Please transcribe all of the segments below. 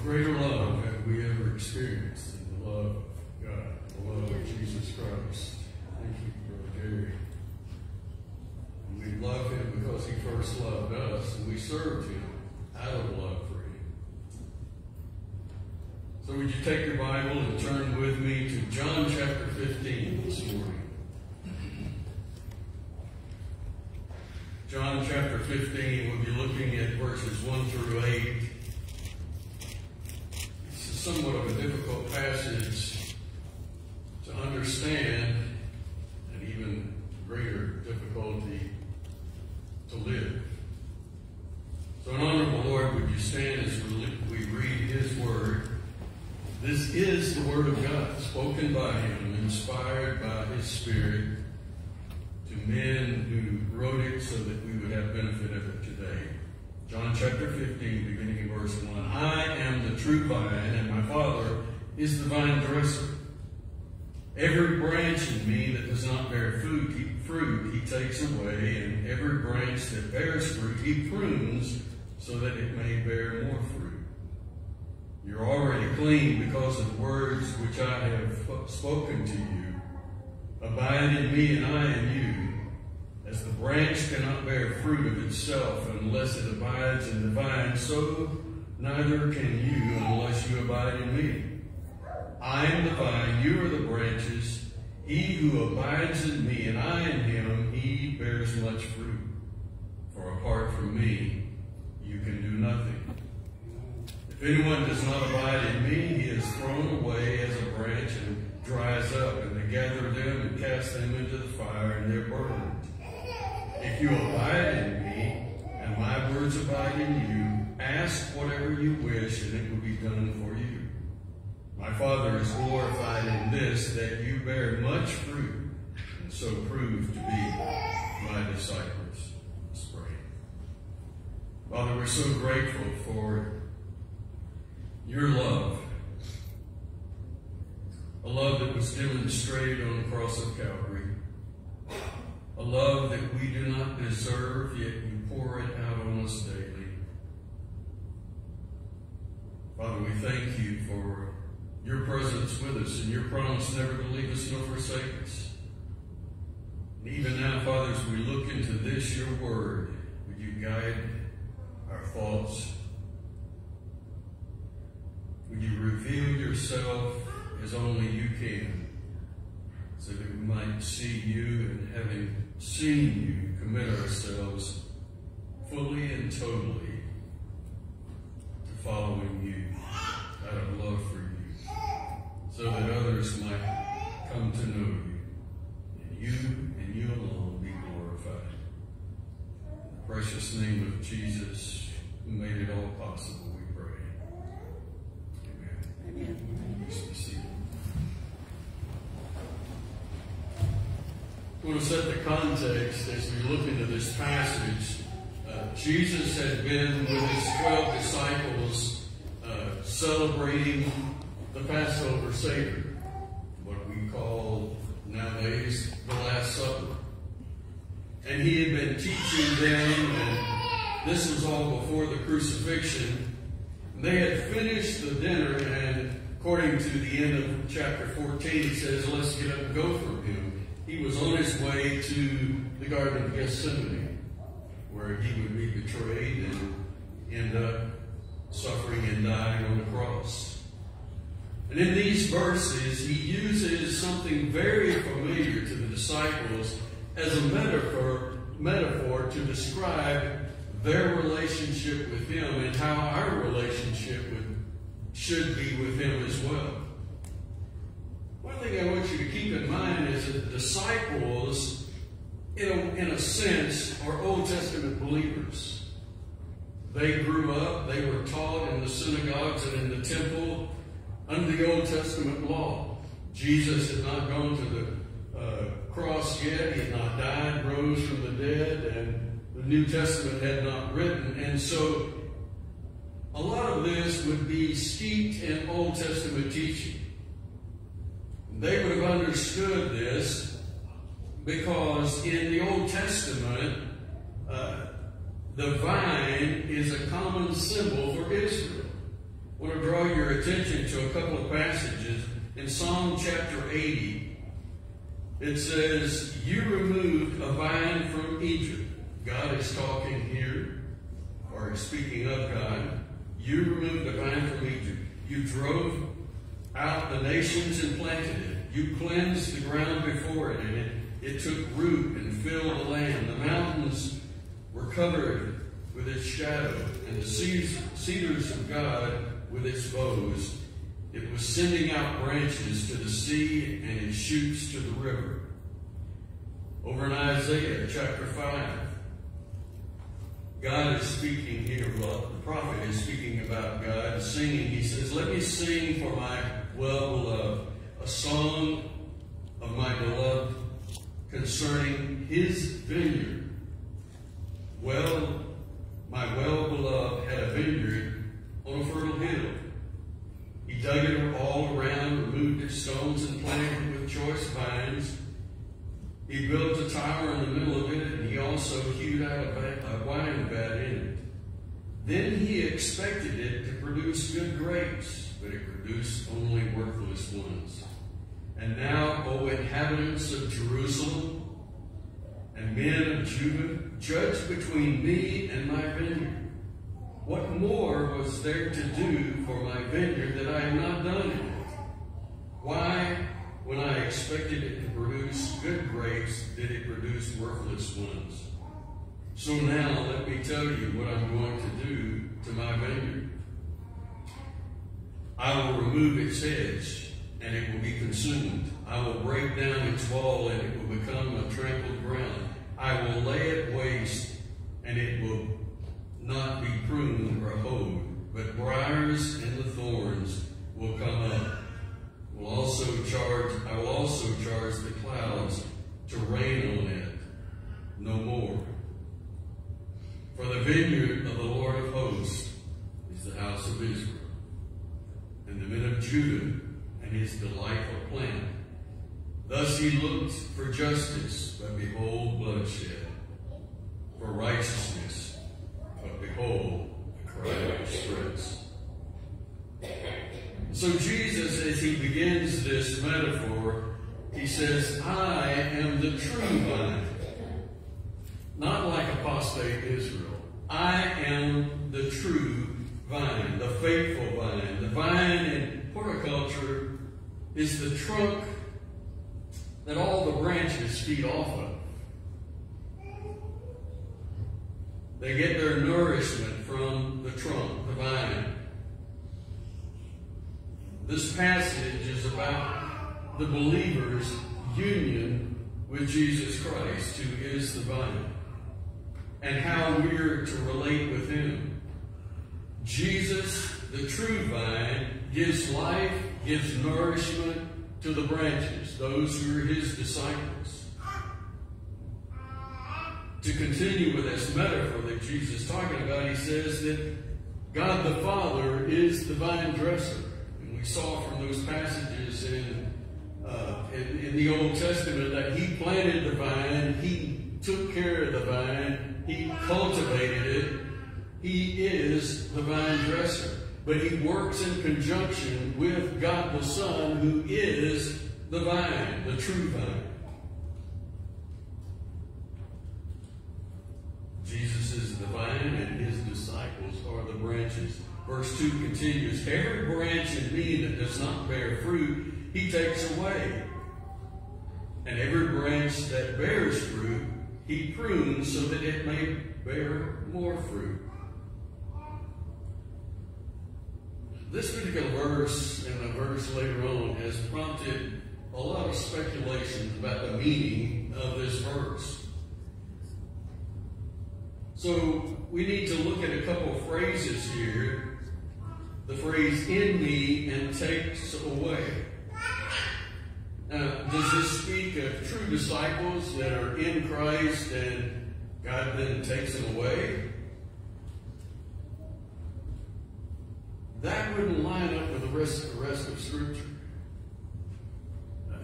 greater love have we ever experienced than the love of God, the love of Jesus Christ. Thank you, Brother Gary. And we love him because he first loved us, and we served him out of love for him. So would you take your Bible and turn with me to John chapter 15 this morning. John chapter 15, we'll be looking at verses 1 through 8. This is somewhat of a difficult passage to understand, and even greater difficulty to live. So, in honor of the Lord, would you stand as we read his word? This is the word of God, spoken by him, inspired by his Spirit, to men who wrote it so that we would have benefit of it today. John chapter 15, beginning in verse 1. I am the true vine, and my Father is the vine dresser. Every branch in me that does not bear fruit, he takes away, and every branch that bears fruit, he prunes so that it may bear more fruit. You're already clean because of the words which I have spoken to you. Abide in me and I in you. As the branch cannot bear fruit of itself unless it abides in the vine, so neither can you unless you abide in me. I am the vine, you are the branches. He who abides in me and I in him, he bears much fruit. For apart from me, you can do nothing. If anyone does not abide in me, he is thrown away as a branch and dries up, and they gather them and cast them into the fire, and they're burned. If you abide in me, and my words abide in you, ask whatever you wish, and it will be done for you. My Father is glorified in this, that you bear much fruit, and so prove to be my disciples. Let's pray. Father, we're so grateful for your love. A love that was demonstrated on the cross of Calvary. A love that we do not deserve, yet you pour it out on us daily. Father, we thank you for your presence with us and your promise never to leave us nor forsake us. And even now, Father, as we look into this, your word, would you guide our thoughts? Would you reveal yourself as only you can, so that we might see you, and having seen you, commit ourselves fully and totally to following you out of love for you, so that others might come to know you, and you alone be glorified. In the precious name of Jesus, who made it all possible, we pray. Amen. Amen. Please be seated. I want to set the context as we look into this passage. Jesus had been with his 12 disciples celebrating the Passover Seder, what we call nowadays the Last Supper. And he had been teaching them, and this was all before the crucifixion. They had finished the dinner, and according to the end of chapter 14, he says, let's get up and go from him. He was on his way to the Garden of Gethsemane, where he would be betrayed and end up suffering and dying on the cross. And in these verses, he uses something very familiar to the disciples as a metaphor to describe their relationship with him and how our relationship should be with him as well. One thing I want you to keep in mind is that the disciples, in a sense, are Old Testament believers. They grew up, they were taught in the synagogues and in the temple under the Old Testament law. Jesus had not gone to the cross yet. He had not died, rose from the dead, and the New Testament had not written. And so a lot of this would be steeped in Old Testament teaching. They would have understood this because in the Old Testament, the vine is a common symbol for Israel. I want to draw your attention to a couple of passages. In Psalm chapter 80, it says, "You removed a vine from Egypt." God is talking here, or speaking of God. You removed a vine from Egypt. You drove out the nations and planted it. You cleansed the ground before it, and it took root and filled the land. The mountains were covered with its shadow, and the cedars of God with its boughs. It was sending out branches to the sea and its shoots to the river. Over in Isaiah chapter 5, God is speaking here. Well, the prophet is speaking about God, singing. He says, "Let me sing for my well-beloved a song of my beloved concerning his vineyard. Well, my well-beloved had a vineyard on a fertile hill. He dug it all around, removed its stones, and planted it with choice vines. He built a tower in the middle of it, and he also hewed out a wine vat in it. Then he expected it to produce good grapes, but it produced only worthless ones. And now, O inhabitants of Jerusalem and men of Judah, judge between me and my vineyard. What more was there to do for my vineyard that I have not done in it? Why, when I expected it to produce good grapes, did it produce worthless ones? So now let me tell you what I'm going to do to my vineyard. I will remove its hedge, and it will be consumed. I will break down its wall, and it will become a trampled ground. I will lay it waste, and it will not be pruned or hoed, but briars and the thorns will come up. I will also charge the clouds to rain on it no more. For the vineyard of the Lord of hosts is the house of Israel, and the men of Judah and his delightful plant. Thus he looked for justice, but behold bloodshed, for righteousness, but behold the cry of distress. So Jesus, as he begins this metaphor, he says, I am the true vine. Not like apostate Israel. I am the true vine, the faithful vine. The vine in horticulture is the trunk that all the branches feed off of. They get their nourishment from the trunk, the vine. This passage is about the believer's union with Jesus Christ, who is the vine, and how we're to relate with him. Jesus, the true vine, gives life, gives nourishment to the branches, those who are his disciples. To continue with this metaphor that Jesus is talking about, he says that God the Father is the vine dresser. And we saw from those passages in the Old Testament that he planted the vine, he took care of the vine, he cultivated it. He is the vine dresser. But he works in conjunction with God the Son, who is the vine, the true vine. Jesus is the vine, and his disciples are the branches. Verse 2 continues, every branch in me that does not bear fruit, he takes away. And every branch that bears fruit, he prunes so that it may bear more fruit. This particular verse and a verse later on has prompted a lot of speculation about the meaning of this verse. So we need to look at a couple of phrases here. The phrase in me and takes away. Does this speak of true disciples that are in Christ and God then takes them away? That wouldn't line up with the rest of Scripture.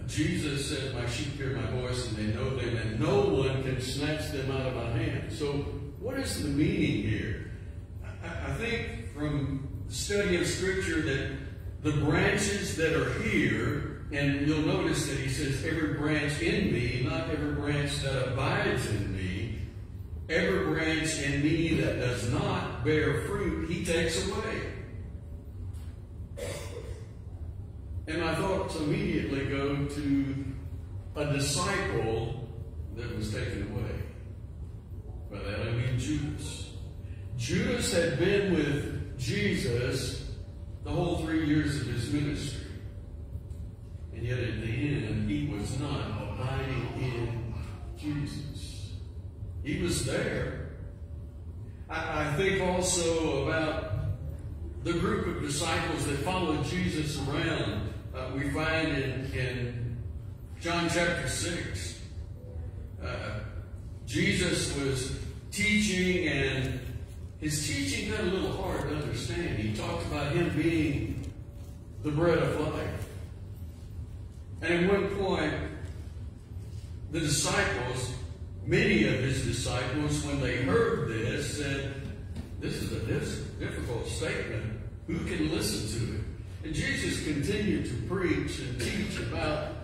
Jesus said, my sheep hear my voice and they know them, and no one can snatch them out of my hand. So what is the meaning here? I think from study of Scripture that the branches that are here, and you'll notice that he says, every branch in me, not every branch that abides in me, every branch in me that does not bear fruit, he takes away. And my thoughts immediately go to a disciple that was taken away. By that I mean Judas. Judas had been with Jesus the whole 3 years of his ministry. And yet at the end, he was not abiding in Jesus. He was there. I think also about the group of disciples that followed Jesus around. We find in John chapter 6, Jesus was teaching, and his teaching got a little hard to understand. He talked about him being the bread of life. And at one point, the disciples, many of his disciples, when they heard this, said, this is a difficult statement. Who can listen to it? And Jesus continued to preach and teach about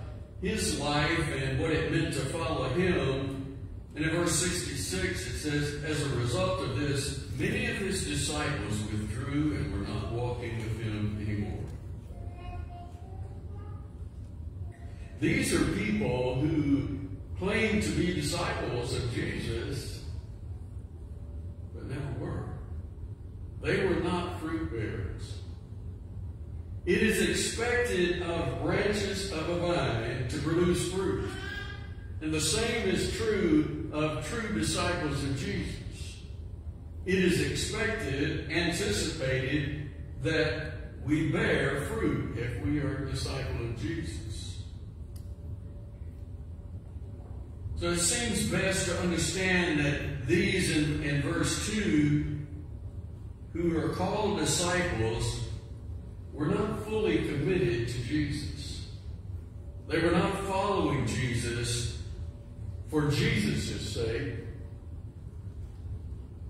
his life and what it meant to follow him. And in verse 66, it says, as a result of this, many of his disciples withdrew and were not walking with him anymore. These are people who claim to be disciples of Jesus, but never were. They were not fruit bearers. It is expected of branches of a vine to produce fruit. And the same is true of true disciples of Jesus. It is expected, anticipated, that we bear fruit if we are a disciple of Jesus. So it seems best to understand that these in verse 2, who are called disciples, were not fully committed to Jesus. They were not following Jesus for Jesus' sake.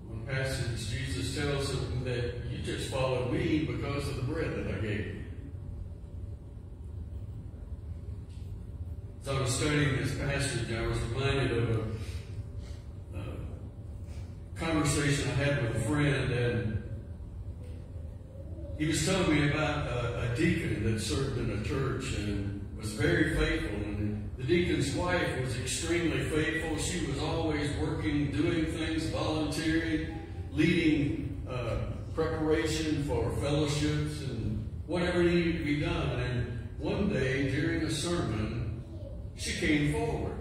One passage, Jesus tells them that you just followed me because of the bread that I gave you. As I was studying this passage, I was reminded of a conversation I had with a friend, and he was telling me about a deacon that served in a church and was very faithful. And the deacon's wife was extremely faithful. She was always working, doing things, volunteering, leading preparation for fellowships and whatever needed to be done. And one day during a sermon, she came forward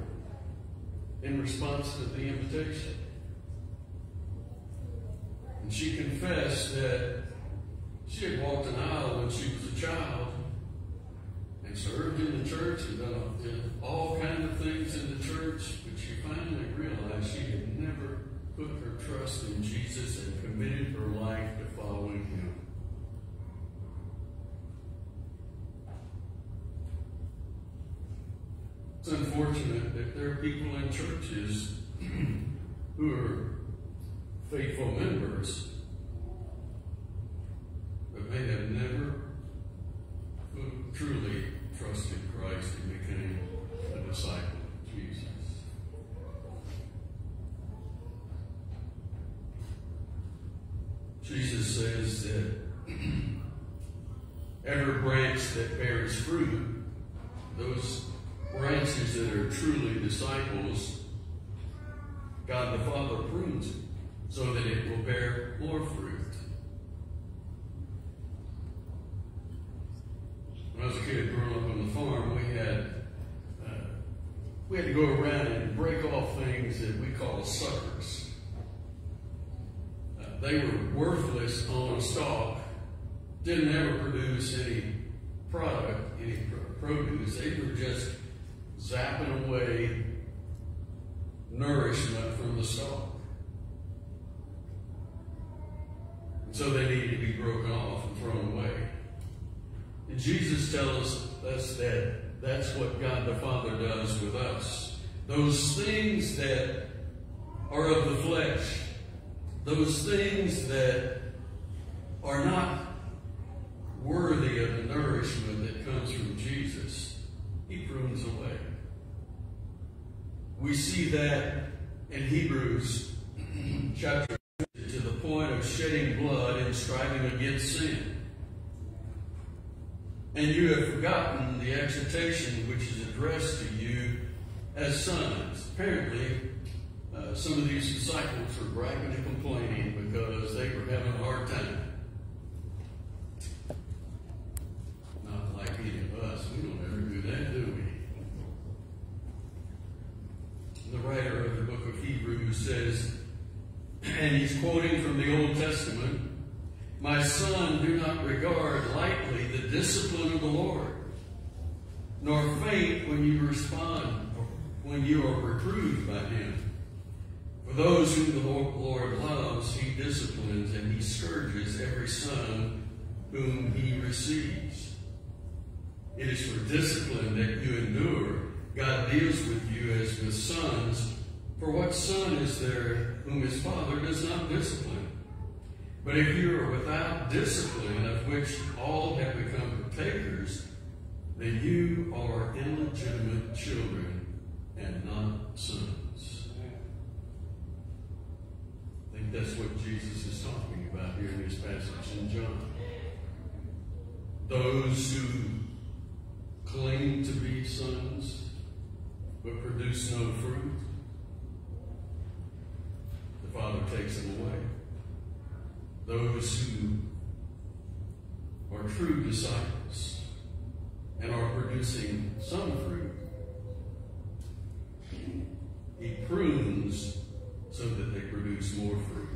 in response to the invitation. And she confessed that she had walked an aisle when she was a child and served in the church and did all kinds of things in the church, but she finally realized she had never put her trust in Jesus and committed her life to following him. It's unfortunate that there are people in churches who are faithful members, but they have never truly trusted Christ and became a disciple of Jesus. Jesus says that every branch that bears fruit, those branches that are truly disciples, God the Father prunes it so that it will bear more fruit. When I was a kid growing up on the farm, we had to go around and break off things that we call suckers. They were worthless on a stalk, didn't ever produce any product, any produce. They were just zapping away nourishment from the stalk. And so they needed to be broken off and thrown away. And Jesus tells us that that's what God the Father does with us. Those things that are of the flesh, those things that are not prunes away. We see that in Hebrews chapter 2, to the point of shedding blood and striving against sin. And you have forgotten the exhortation which is addressed to you as sons. Apparently, some of these disciples were griping and complaining because they were having a hard time. Not like any of us. We don't ever do that, do we? The writer of the book of Hebrews says, and he's quoting from the Old Testament, "My son, do not regard lightly the discipline of the Lord, nor faint when you respond, when you are reproved by him. For those whom the Lord loves, he disciplines, and he scourges every son whom he receives." It is for discipline that you endure. God deals with you as with sons. For what son is there whom his father does not discipline? But if you are without discipline, of which all have become partakers, then you are illegitimate children and not sons. I think that's what Jesus is talking about here in this passage in John. Those who claim to be sons but produce no fruit, the Father takes them away. Those who are true disciples and are producing some fruit, he prunes so that they produce more fruit.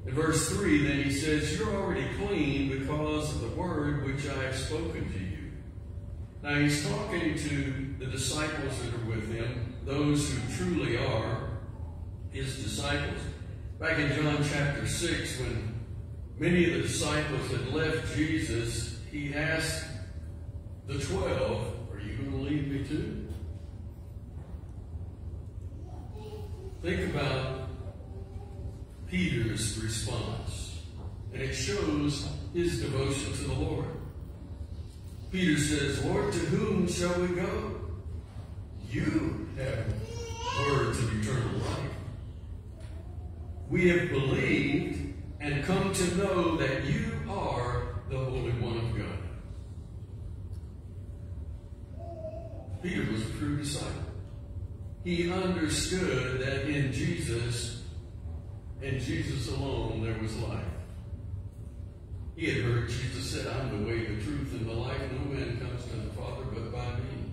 In verse 3, then he says, "You're already clean because of the word which I have spoken to you." Now he's talking to the disciples that are with him, those who truly are his disciples. Back in John chapter 6, when many of the disciples had left Jesus, he asked the 12, "Are you going to leave me too?" Think about Peter's response, and it shows his devotion to the Lord. Peter says, "Lord, to whom shall we go? You have words of eternal life. We have believed and come to know that you are the Holy One of God." Peter was a true disciple. He understood that in Jesus, and Jesus alone, there was life. He had heard Jesus said, "I'm the way, the truth, and the life. No man comes to the Father but by me."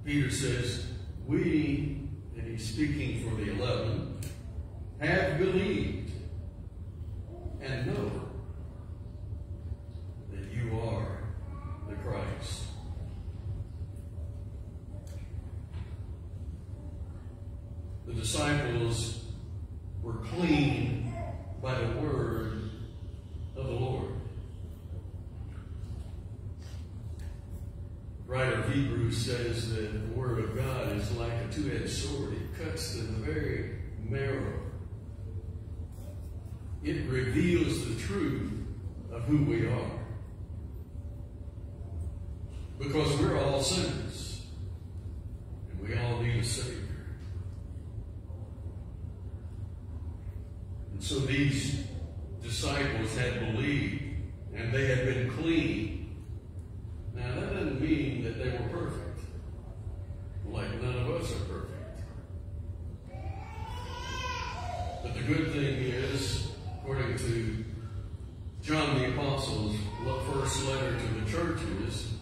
Peter says, "We," and he's speaking for the 11, "have believed and know that you are the Christ." The disciples were clean by the word of the Lord. The writer of Hebrews says that the word of God is like a two-edged sword. It cuts to the very marrow. It reveals the truth of who we are. Because we're all sinners, and we all need a Savior. And so these disciples had believed, and they had been clean. Now, that doesn't mean that they were perfect, like none of us are perfect. But the good thing is, according to John the Apostle's first letter to the churches,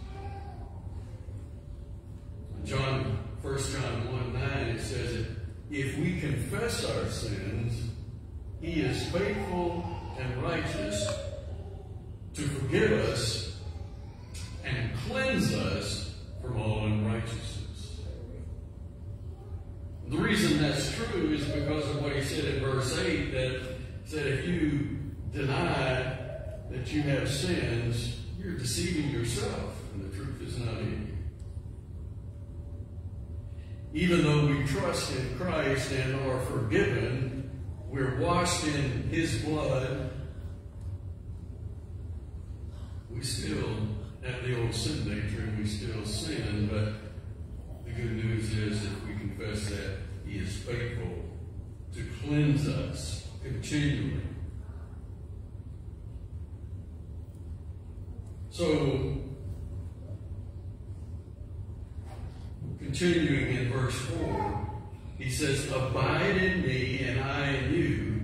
1 John 1:9, it says that if we confess our sins, he is faithful and righteous to forgive us and cleanse us from all unrighteousness. The reason that's true is because of what he said in verse 8, that said if you deny that you have sins, you're deceiving yourself, and the truth is not in you. Even though we trust in Christ and are forgiven, we're washed in his blood, we still at the old sin nature and we still sin, but the good news is if we confess that, He is faithful to cleanse us continually. So, continuing in verse 4, he says, "Abide in me and I in you,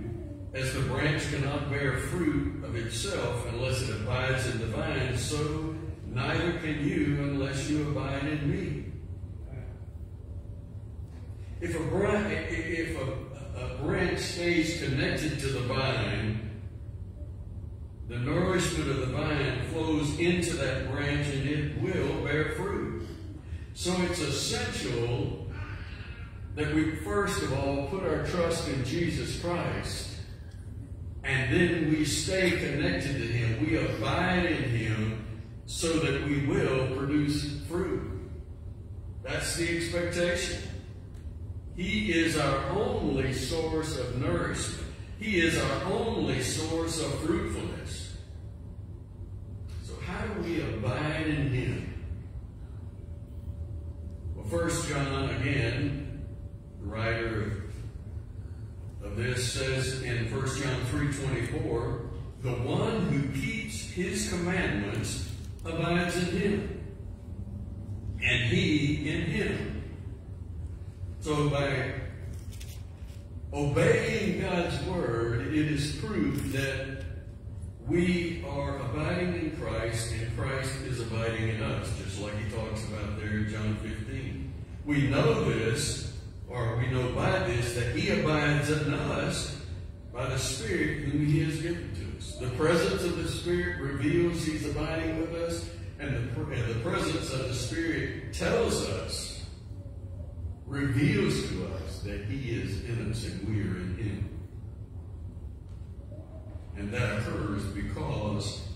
as the branch cannot bear fruit of itself unless it abides in the vine, so neither can you unless you abide in me." If a branch stays connected to the vine, the nourishment of the vine flows into that branch and it will bear fruit. So it's essential that we first of all put our trust in Jesus Christ, and then we stay connected to Him. We abide in Him so that we will produce fruit. That's the expectation. He is our only source of nourishment. He is our only source of fruitfulness. So how do we abide in Him? Well, 1 John, again, the writer of this says in 1 John 3:24, "The one who keeps His commandments abides in Him, and He in him." So by obeying God's word, it is proof that we are abiding in Christ and Christ is abiding in us, just like he talks about there in John 15. We know this, or we know by this, that He abides in us by the Spirit whom He has given to us. The presence of the Spirit reveals He's abiding with us, and the presence of the Spirit tells us, reveals to us that He is in us and we are in Him. And that occurs because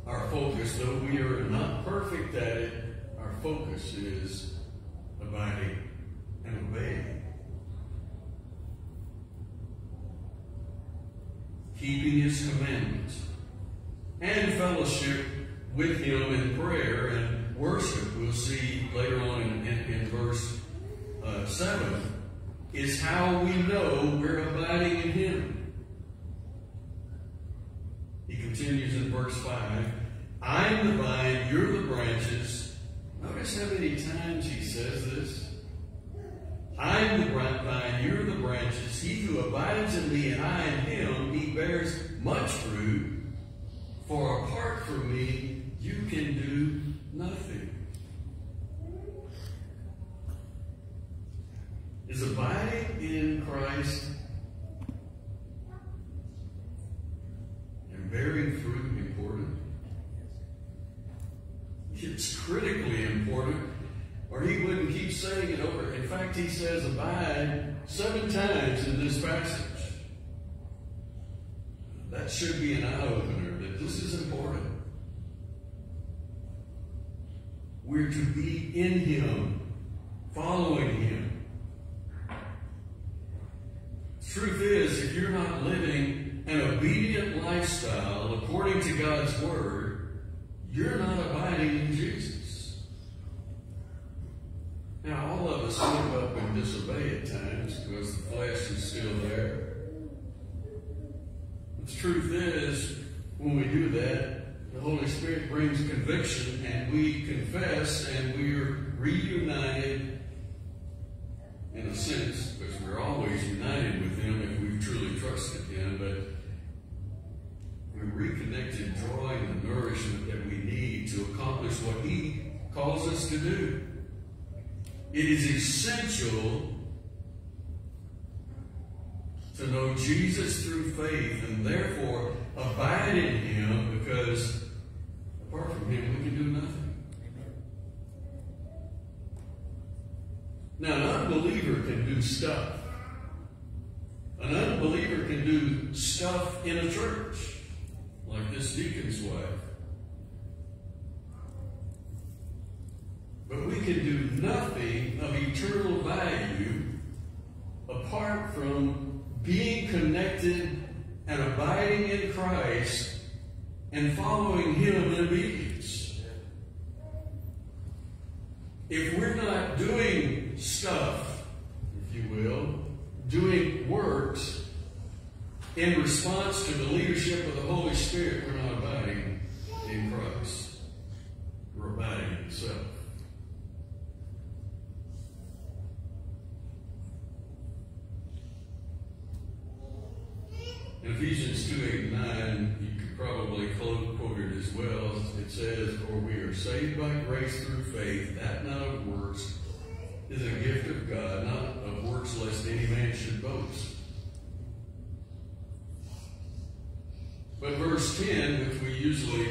our focus, though we are not perfect at it, our focus is abiding and obeying. Keeping His commandments and fellowship with Him in prayer and worship, we'll see later on in verse 7, is how we know we're abiding in Him. He continues in verse 5, "I'm the vine, you're the branches." Notice how many times he says this. "I'm the vine, you're the branches. He who abides in me and I in him, he bears much fruit. For apart from me, you can do nothing." Is abiding in Christ and bearing fruit important? It's critically important, or he wouldn't keep saying it over. In fact, he says abide 7 times in this passage. That should be an eye-opener, that this is important. We're to be in Him, following Him. Truth is, if you're not living an obedient lifestyle according to God's Word, you're not abiding in Jesus. Now, all of us slip up and disobey at times because the flesh is still there. But the truth is, when we do that, the Holy Spirit brings conviction and we confess and we are reunited in a sense, because we're always united with Him if we've truly trusted Him, but we're reconnected, drawing the nourishment that we need to accomplish what He calls us to do. It is essential to know Jesus through faith and therefore abide in Him, because apart from Him we can do nothing. Now, an unbeliever can do stuff. An unbeliever can do stuff in a church, like this deacon's wife. But we can do nothing of eternal value apart from being connected and abiding in Christ and following Him in obedience. not doing stuff, if you will, doing works in response to the leadership of the Holy Spirit, we're not abiding in Christ. We're abiding in self. In Ephesians 2:8-9, you could probably quote it as well. It says, "For we are saved by grace through faith, that not of works, is a gift of God, not of works lest any man should boast." But verse 10, which we usually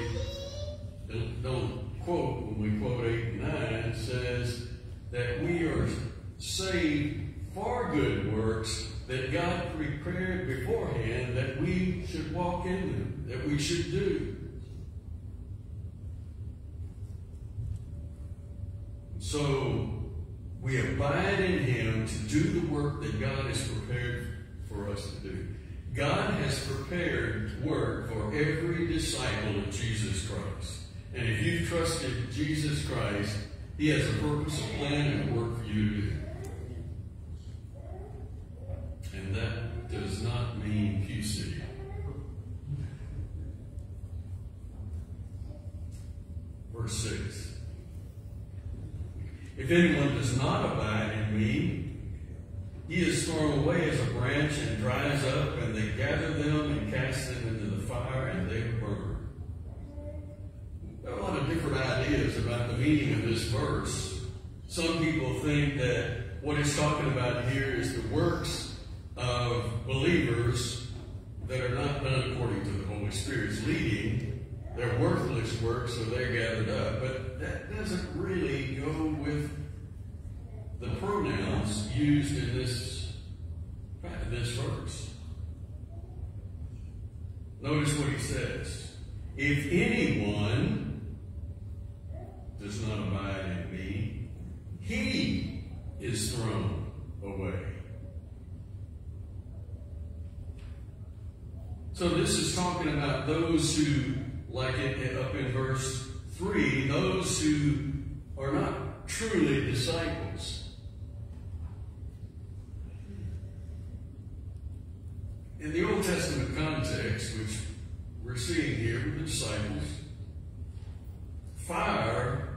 don't quote when we quote 8 and 9, says that we are saved for good works that God prepared beforehand that we should walk in them, that we should do. So we abide in Him to do the work that God has prepared for us to do. God has prepared work for every disciple of Jesus Christ. And if you've trusted Jesus Christ, He has a purpose, a plan, and a work for you to do. And that does not mean Pew City. Verse 6. "If anyone does not abide in me, he is thrown away as a branch and dries up, and they gather them and cast them into the fire, and they burn." There are a lot of different ideas about the meaning of this verse. Some people think that what it's talking about here is the works of believers that are not done according to the Holy Spirit's leading. They're worthless works, so they're gathered up. But that doesn't really go with the pronouns used in this verse. Notice what he says. "If anyone does not abide in me, he is thrown away." So this is talking about those who, like it up in verse 3, those who are not truly disciples. In the Old Testament context, which we're seeing here with the disciples, fire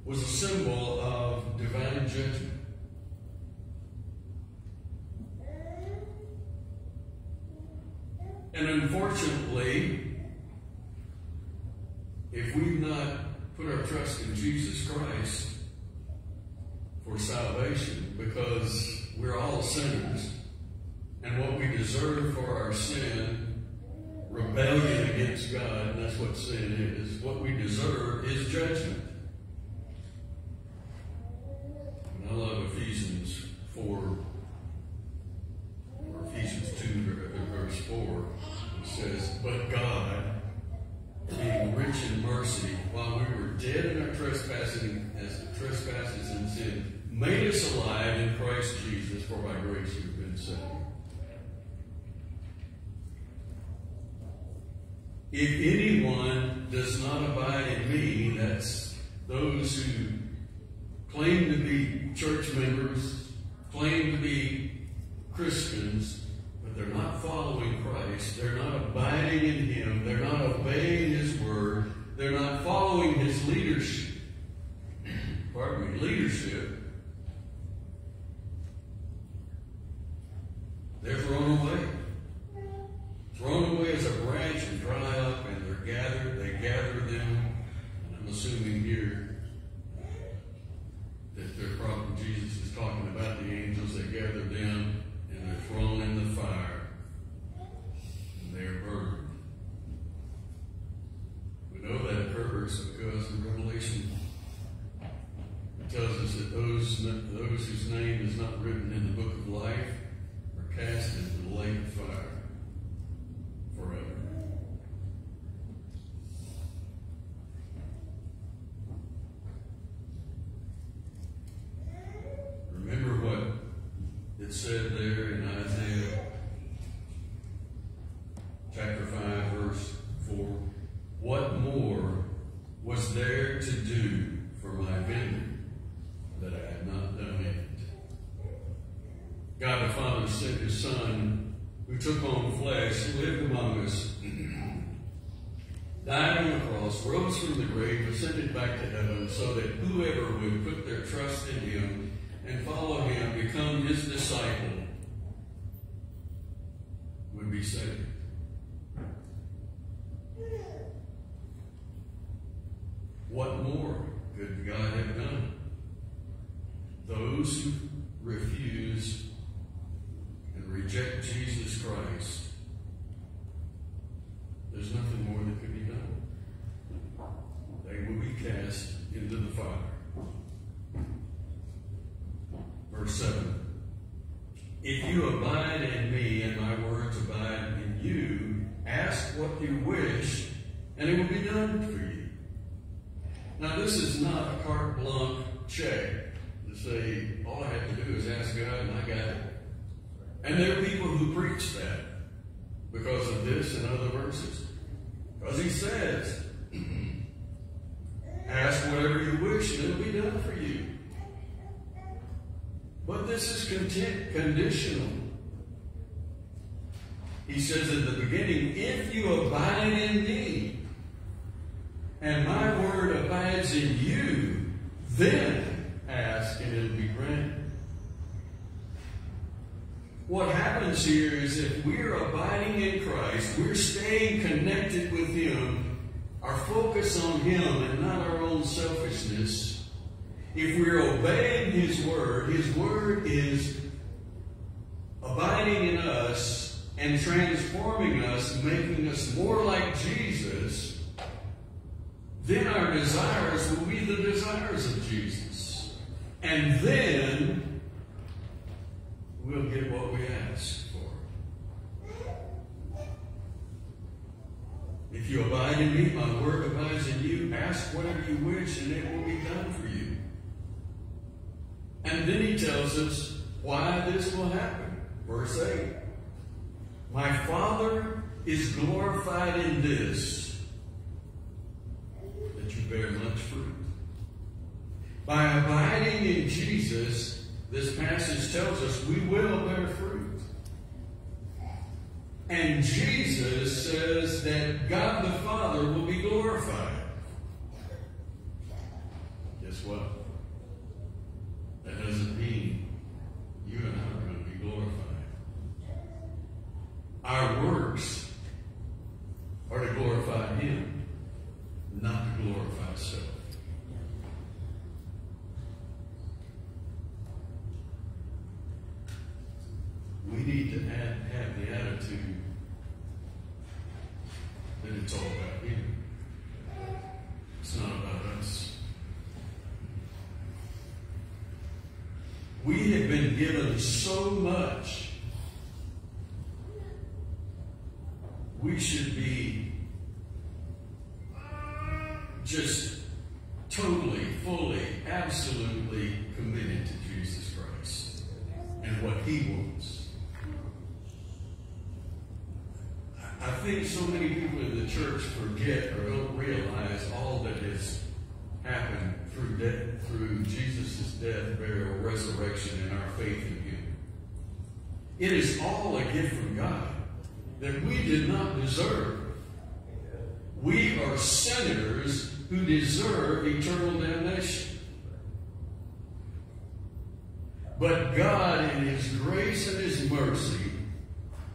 was a symbol of divine judgment. And unfortunately, if we've not put our trust in Jesus Christ for salvation, because we're all sinners, and what we deserve for our sin, rebellion against God, and that's what sin is, what we deserve is judgment. And I love Ephesians 4, or Ephesians 2, verse 4. It says, "But God, being rich in mercy, while we were dead in our trespasses and sin, made us alive in Christ Jesus, for by grace you've been saved." If anyone does not abide in me, that's those who claim to be church members, claim to be Christians, but they're not following Christ. They're not abiding in Him. They're not obeying His word. They're not following His leadership. Leadership. They're thrown away. Thrown away as a branch and dry up, and they're gathered. They gather them. And I'm assuming here that they're probably, Jesus is talking about the angels that gathered them, and they're thrown in the fire, and they're burned. We know that occurs because in Revelation it tells us that those whose name is not written in the book of life are cast into the lake of fire forever. Remember what it said there in Isaiah chapter 5, verse 4. "What more was there to do for my vineyard sent his Son, who took on flesh, lived among us, died on the cross, rose from the grave, ascended back to heaven, so that whoever would put their trust in him and follow him, become his disciple, would be saved. What more could God have done? Those who refuse and reject Jesus Christ, there's nothing more that could be done. They will be cast into the fire. Verse 7. If you abide in me and my words abide in you, ask what you wish, and it will be done for you. Now, this is not a carte blanche check to say, all I have to do is ask God and I got it. And there are people who preach that because of this and other verses. Because he says, ask whatever you wish and it'll be done for you. But this is conditional. He says at the beginning, if you abide in me, and my word abides in you, then ask and it'll be granted. What happens here is if we're abiding in Christ, we're staying connected with him, our focus on him and not our own selfishness. If we're obeying his word is abiding in us and transforming us, making us more like Jesus, then our desires will be the desires of Jesus. And then we'll get what we ask for. If you abide in me, my word abides in you, ask whatever you wish and it will be done for you. And then he tells us why this will happen. Verse 8. My Father is glorified in this, that you bear much fruit. By abiding in Jesus, this passage tells us we will bear fruit. And Jesus says that God the Father will be glorified. Guess what? That doesn't mean you and I are going to be glorified. Our works are to glorify him, not to glorify self. We need to have the attitude that it's all about him. It's not about us. We have been given so much. We should be just totally, fully, absolutely committed to Jesus Christ and what he wants. I think so many people in the church forget or don't realize all that has happened through Jesus' death, burial, resurrection, and our faith in him. It is all a gift from God that we did not deserve. We are sinners who deserve eternal damnation. But God, in his grace and his mercy,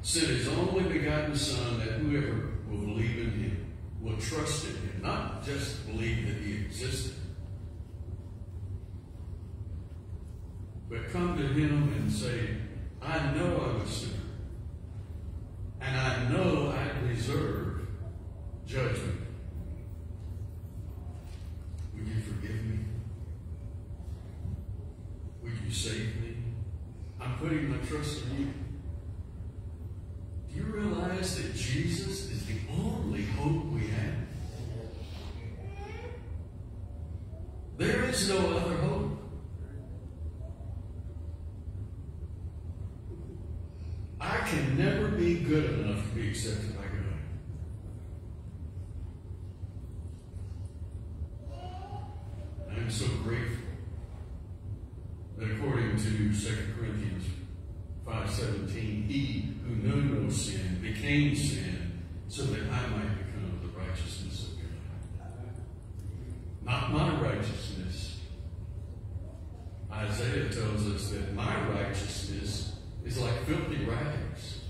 sent his only begotten Son, that whoever will believe in him will trust in him, not just believe that he existed, but come to him and say, I know I'm a sinner, and I know I deserve judgment. Would you forgive me? Would you save me? I'm putting my trust in you. Do you realize that Jesus is the only hope we have? There is no other hope. I can never be good enough to be accepted by God. I am so grateful that according to 2 Corinthians 5:17, sin so that I might become the righteousness of God. Not my righteousness. Isaiah tells us that my righteousness is like filthy rags.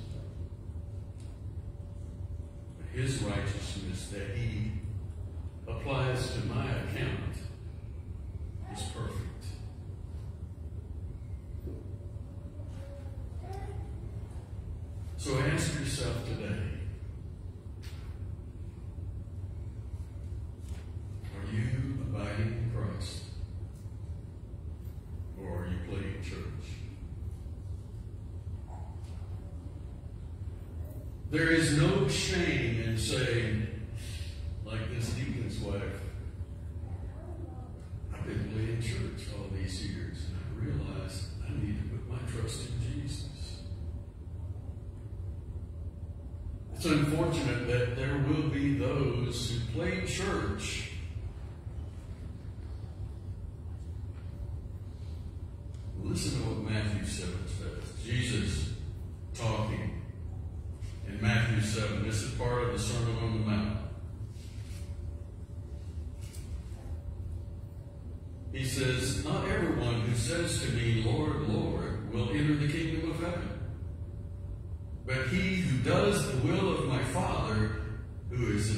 But his righteousness that he applies to my account is perfect. So ask yourself today, are you abiding in Christ? Or are you playing church? There is no shame in saying, like this deacon's wife, I've been playing church all these years, and I realized I need to put my trust in Jesus. It's unfortunate that there will be those who play church Listen to what Matthew 7 says. Jesus talking in Matthew 7. This is part of the Sermon on the Mount. He says, not everyone who says to me, Lord, Lord, will enter the kingdom of heaven, but he who does the will of my Father who is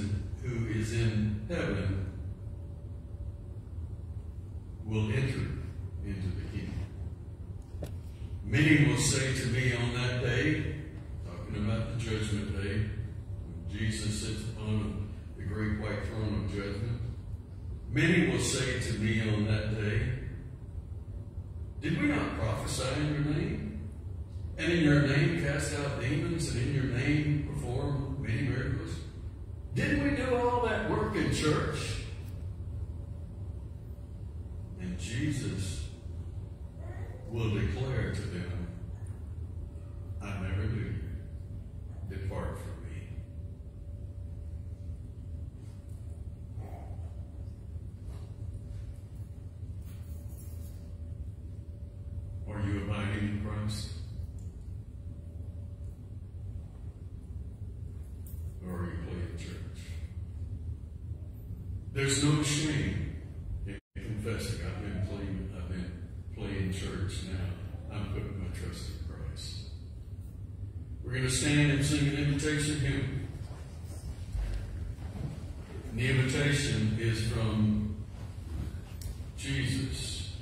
in heaven will enter into the kingdom. Many will say to me on that day, talking about the judgment day, when Jesus sits upon the great white throne of judgment, many will say to me on that day, did we not prophesy in your name? And in your name cast out demons, and in your name perform many miracles? Didn't we do all that work in church? And Jesus will declare to them, I never knew you. Depart from me. Are you abiding in Christ? Or are you playing church? There's no shame in confessing I've been playing church now. I'm putting my trust in Christ. We're going to stand and sing an invitation hymn. And the invitation is from Jesus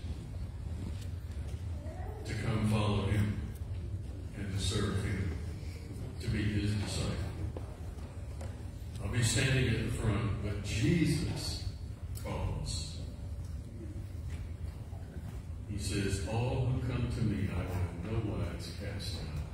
to come follow him and to serve him, to be his disciple. I'll be standing at the front, but Jesus calls. He says, all who come to me I will in no wise cast out.